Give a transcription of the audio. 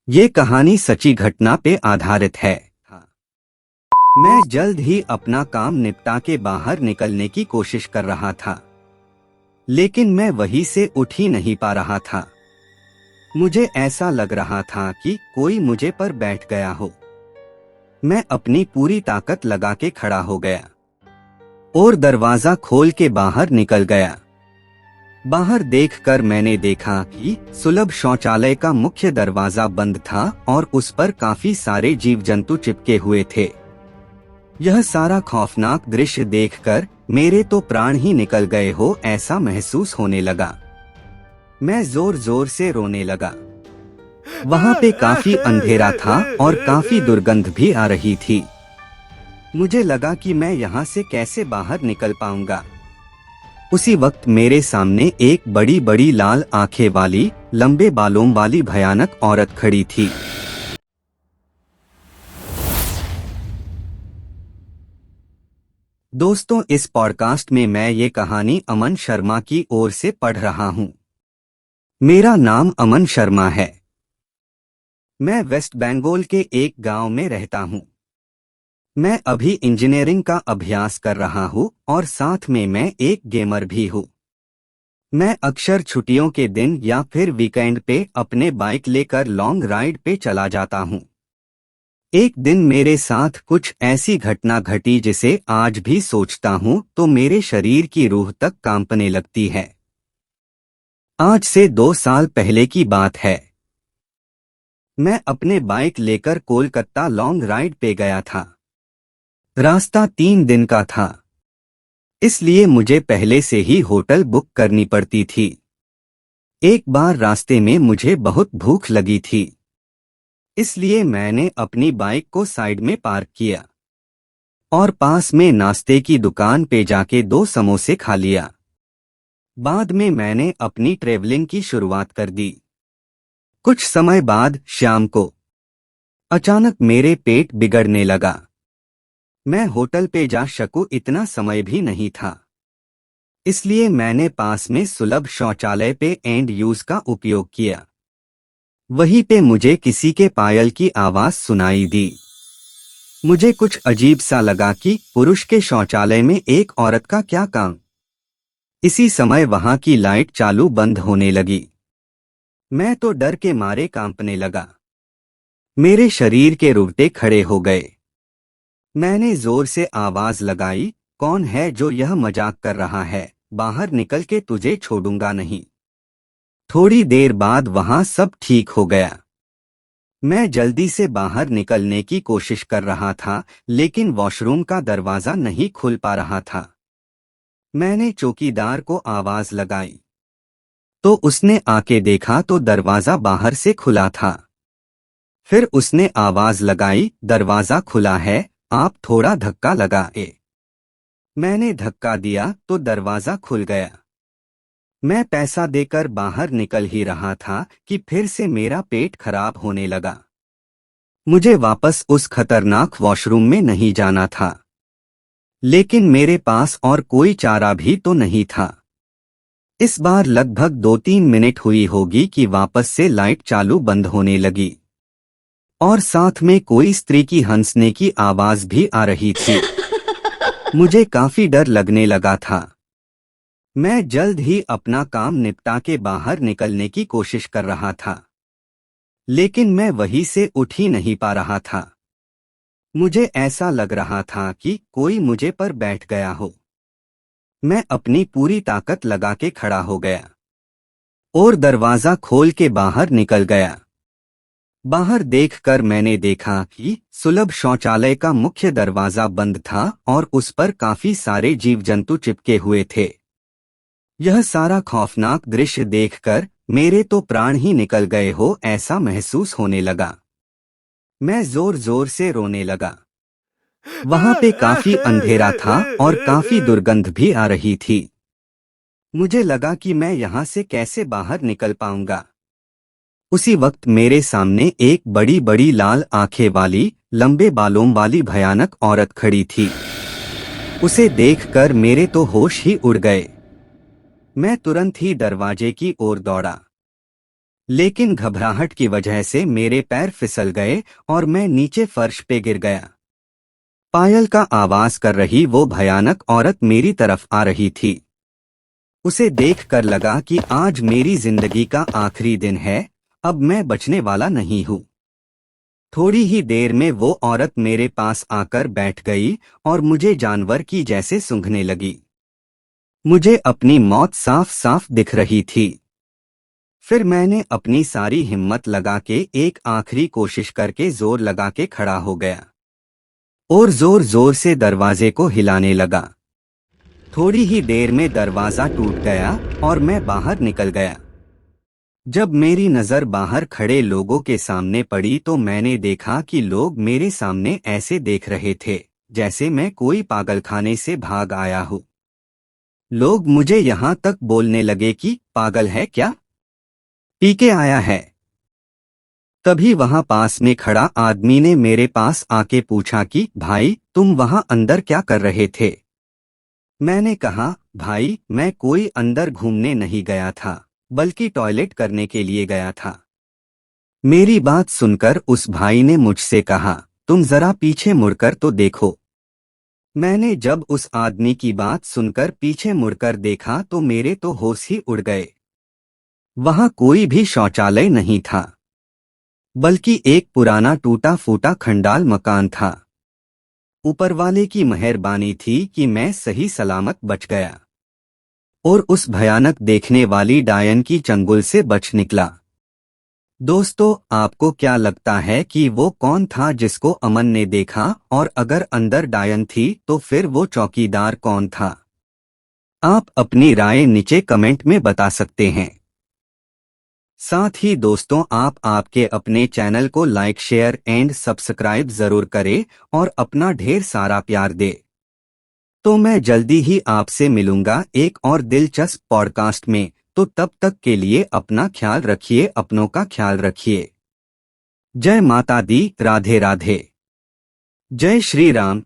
ये कहानी सच्ची घटना पे आधारित है। मैं जल्द ही अपना काम निपटा के बाहर निकलने की कोशिश कर रहा था, लेकिन मैं वहीं से उठ ही नहीं पा रहा था। मुझे ऐसा लग रहा था कि कोई मुझे पर बैठ गया हो। मैं अपनी पूरी ताकत लगा के खड़ा हो गया और दरवाजा खोल के बाहर निकल गया। बाहर देखकर मैंने देखा कि सुलभ शौचालय का मुख्य दरवाजा बंद था और उस पर काफी सारे जीव जंतु चिपके हुए थे। यह सारा खौफनाक दृश्य देखकर मेरे तो प्राण ही निकल गए हो ऐसा महसूस होने लगा। मैं जोर जोर से रोने लगा। वहां पे काफी अंधेरा था और काफी दुर्गंध भी आ रही थी। मुझे लगा कि मैं यहाँ से कैसे बाहर निकल पाऊंगा। उसी वक्त मेरे सामने एक बड़ी बड़ी लाल आंखें वाली, लंबे बालों वाली भयानक औरत खड़ी थी। दोस्तों, इस पॉडकास्ट में मैं ये कहानी अमन शर्मा की ओर से पढ़ रहा हूँ। मेरा नाम अमन शर्मा है। मैं वेस्ट बंगाल के एक गांव में रहता हूँ। मैं अभी इंजीनियरिंग का अभ्यास कर रहा हूँ और साथ में मैं एक गेमर भी हूँ। मैं अक्सर छुट्टियों के दिन या फिर वीकेंड पे अपने बाइक लेकर लॉन्ग राइड पे चला जाता हूँ। एक दिन मेरे साथ कुछ ऐसी घटना घटी जिसे आज भी सोचता हूँ तो मेरे शरीर की रूह तक कांपने लगती है। आज से 2 साल पहले की बात है। मैं अपने बाइक लेकर कोलकाता लॉन्ग राइड पे गया था। रास्ता 3 दिन का था, इसलिए मुझे पहले से ही होटल बुक करनी पड़ती थी। एक बार रास्ते में मुझे बहुत भूख लगी थी, इसलिए मैंने अपनी बाइक को साइड में पार्क किया और पास में नाश्ते की दुकान पे जाके 2 समोसे खा लिया। बाद में मैंने अपनी ट्रेवलिंग की शुरुआत कर दी। कुछ समय बाद शाम को अचानक मेरे पेट बिगड़ने लगा। मैं होटल पे जा सकूं इतना समय भी नहीं था, इसलिए मैंने पास में सुलभ शौचालय पे एंड यूज का उपयोग किया। वहीं पे मुझे किसी के पायल की आवाज सुनाई दी। मुझे कुछ अजीब सा लगा कि पुरुष के शौचालय में एक औरत का क्या काम। इसी समय वहां की लाइट चालू बंद होने लगी। मैं तो डर के मारे कांपने लगा। मेरे शरीर के रोंगटे खड़े हो गए। मैंने जोर से आवाज लगाई, कौन है जो यह मजाक कर रहा है? बाहर निकल के तुझे छोड़ूंगा नहीं। थोड़ी देर बाद वहां सब ठीक हो गया। मैं जल्दी से बाहर निकलने की कोशिश कर रहा था, लेकिन वॉशरूम का दरवाजा नहीं खुल पा रहा था। मैंने चौकीदार को आवाज लगाई तो उसने आके देखा तो दरवाजा बाहर से खुला था। फिर उसने आवाज लगाई, दरवाजा खुला है, आप थोड़ा धक्का लगाए। मैंने धक्का दिया तो दरवाजा खुल गया। मैं पैसा देकर बाहर निकल ही रहा था कि फिर से मेरा पेट खराब होने लगा। मुझे वापस उस खतरनाक वॉशरूम में नहीं जाना था, लेकिन मेरे पास और कोई चारा भी तो नहीं था। इस बार लगभग 2-3 मिनट हुई होगी कि वापस से लाइट चालू बंद होने लगी और साथ में कोई स्त्री की हंसने की आवाज भी आ रही थी। मुझे काफी डर लगने लगा था। मैं जल्द ही अपना काम निपटा के बाहर निकलने की कोशिश कर रहा था, लेकिन मैं वहीं से उठ ही नहीं पा रहा था। मुझे ऐसा लग रहा था कि कोई मुझे पर बैठ गया हो। मैं अपनी पूरी ताकत लगा के खड़ा हो गया और दरवाजा खोल के बाहर निकल गया। बाहर देखकर मैंने देखा कि सुलभ शौचालय का मुख्य दरवाजा बंद था और उस पर काफी सारे जीव जंतु चिपके हुए थे। यह सारा खौफनाक दृश्य देखकर मेरे तो प्राण ही निकल गए हो ऐसा महसूस होने लगा। मैं जोर जोर से रोने लगा। वहां पे काफी अंधेरा था और काफी दुर्गंध भी आ रही थी। मुझे लगा कि मैं यहाँ से कैसे बाहर निकल पाऊंगा। उसी वक्त मेरे सामने एक बड़ी बड़ी लाल आंखें वाली, लंबे बालों वाली भयानक औरत खड़ी थी। उसे देखकर मेरे तो होश ही उड़ गए। मैं तुरंत ही दरवाजे की ओर दौड़ा। लेकिन घबराहट की वजह से मेरे पैर फिसल गए और मैं नीचे फर्श पे गिर गया। पायल का आवाज कर रही वो भयानक औरत मेरी तरफ आ रही थी। उसे देखकर लगा कि आज मेरी जिंदगी का आखिरी दिन है, अब मैं बचने वाला नहीं हूँ। थोड़ी ही देर में वो औरत मेरे पास आकर बैठ गई और मुझे जानवर की जैसे सूंघने लगी। मुझे अपनी मौत साफ साफ दिख रही थी। फिर मैंने अपनी सारी हिम्मत लगा के एक आखिरी कोशिश करके जोर लगा के खड़ा हो गया और जोर जोर से दरवाजे को हिलाने लगा। थोड़ी ही देर में दरवाजा टूट गया और मैं बाहर निकल गया। जब मेरी नजर बाहर खड़े लोगों के सामने पड़ी तो मैंने देखा कि लोग मेरे सामने ऐसे देख रहे थे जैसे मैं कोई पागलखाने से भाग आया हूँ। लोग मुझे यहाँ तक बोलने लगे कि पागल है क्या, पी के आया है। तभी वहां पास में खड़ा आदमी ने मेरे पास आके पूछा कि भाई तुम वहां अंदर क्या कर रहे थे। मैंने कहा भाई मैं कोई अंदर घूमने नहीं गया था, बल्कि टॉयलेट करने के लिए गया था। मेरी बात सुनकर उस भाई ने मुझसे कहा तुम जरा पीछे मुड़कर तो देखो। मैंने जब उस आदमी की बात सुनकर पीछे मुड़कर देखा तो मेरे तो होश ही उड़ गए। वहां कोई भी शौचालय नहीं था, बल्कि एक पुराना टूटा फूटा खंडाल मकान था। ऊपर वाले की मेहरबानी थी कि मैं सही सलामत बच गया और उस भयानक देखने वाली डायन की चंगुल से बच निकला। दोस्तों, आपको क्या लगता है कि वो कौन था जिसको अमन ने देखा, और अगर अंदर डायन थी तो फिर वो चौकीदार कौन था? आप अपनी राय नीचे कमेंट में बता सकते हैं। साथ ही दोस्तों, आप आपके अपने चैनल को लाइक शेयर एंड सब्सक्राइब जरूर करें और अपना ढेर सारा प्यार दे। तो मैं जल्दी ही आपसे मिलूंगा एक और दिलचस्प पॉडकास्ट में। तो तब तक के लिए अपना ख्याल रखिए, अपनों का ख्याल रखिए। जय माता दी, राधे राधे। जय श्री राम।